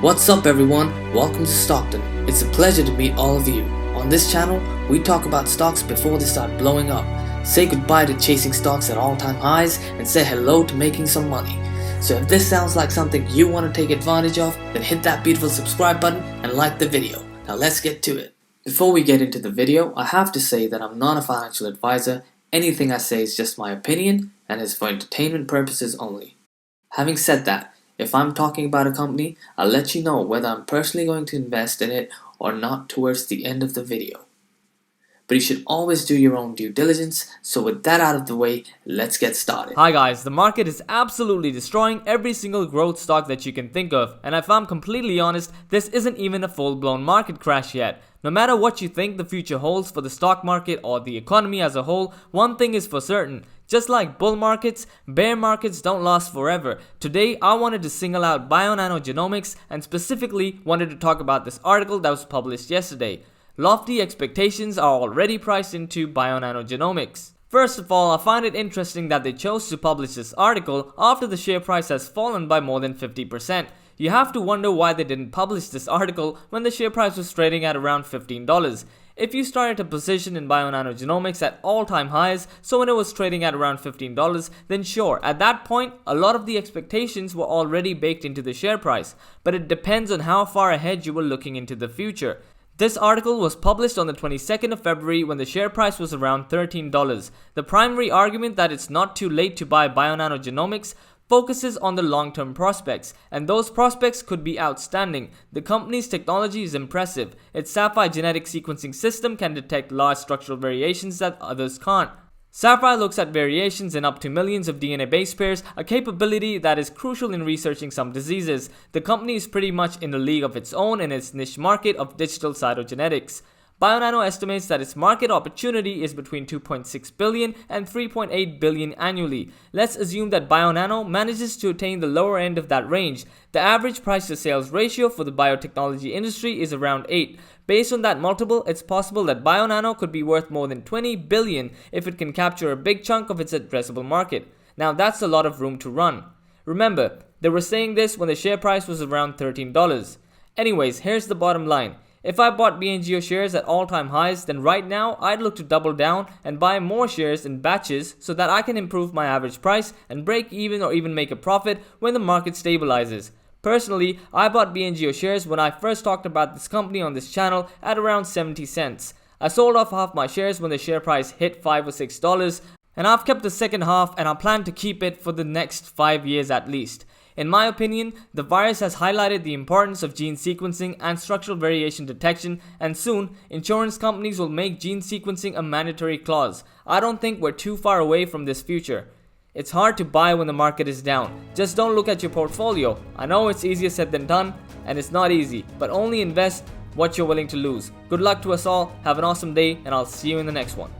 What's up everyone, welcome to Stockton. It's a pleasure to meet all of you. On this channel, we talk about stocks before they start blowing up, say goodbye to chasing stocks at all-time highs, and say hello to making some money. So if this sounds like something you want to take advantage of, then hit that beautiful subscribe button and like the video. Now let's get to it. Before we get into the video, I have to say that I'm not a financial advisor. Anything I say is just my opinion and is for entertainment purposes only. Having said that, if I'm talking about a company, I'll let you know whether I'm personally going to invest in it or not towards the end of the video. But you should always do your own due diligence, so with that out of the way, let's get started. Hi guys, the market is absolutely destroying every single growth stock that you can think of, and if I'm completely honest, this isn't even a full-blown market crash yet. No matter what you think the future holds for the stock market or the economy as a whole, one thing is for certain. Just like bull markets, bear markets don't last forever. Today, I wanted to single out BNGO genomics and specifically wanted to talk about this article that was published yesterday. Lofty expectations are already priced into BNGO genomics. First of all, I find it interesting that they chose to publish this article after the share price has fallen by more than 50%. You have to wonder why they didn't publish this article when the share price was trading at around $15. If you started a position in BNGO genomics at all-time highs, so when it was trading at around $15, then sure, at that point, a lot of the expectations were already baked into the share price. But it depends on how far ahead you were looking into the future. This article was published on the 22nd of February when the share price was around $13. The primary argument that it's not too late to buy BNGO genomics focuses on the long-term prospects, and those prospects could be outstanding. The company's technology is impressive. Its Sapphire genetic sequencing system can detect large structural variations that others can't. Sapphire looks at variations in up to millions of DNA base pairs, a capability that is crucial in researching some diseases. The company is pretty much in a league of its own in its niche market of digital cytogenetics. BNGO estimates that its market opportunity is between $2.6 billion and $3.8 billion annually. Let's assume that BNGO manages to attain the lower end of that range. The average price to sales ratio for the biotechnology industry is around 8. Based on that multiple, it's possible that BNGO could be worth more than $20 billion if it can capture a big chunk of its addressable market. Now that's a lot of room to run. Remember, they were saying this when the share price was around $13. Anyways, here's the bottom line. If I bought BNGO shares at all-time highs, then right now I'd look to double down and buy more shares in batches so that I can improve my average price and break even or even make a profit when the market stabilizes. Personally, I bought BNGO shares when I first talked about this company on this channel at around 70 cents. I sold off half my shares when the share price hit $5 or $6, and I've kept the second half and I plan to keep it for the next 5 years at least. In my opinion, the virus has highlighted the importance of gene sequencing and structural variation detection, and soon, insurance companies will make gene sequencing a mandatory clause. I don't think we're too far away from this future. It's hard to buy when the market is down. Just don't look at your portfolio. I know it's easier said than done, and it's not easy, but only invest what you're willing to lose. Good luck to us all, have an awesome day, and I'll see you in the next one.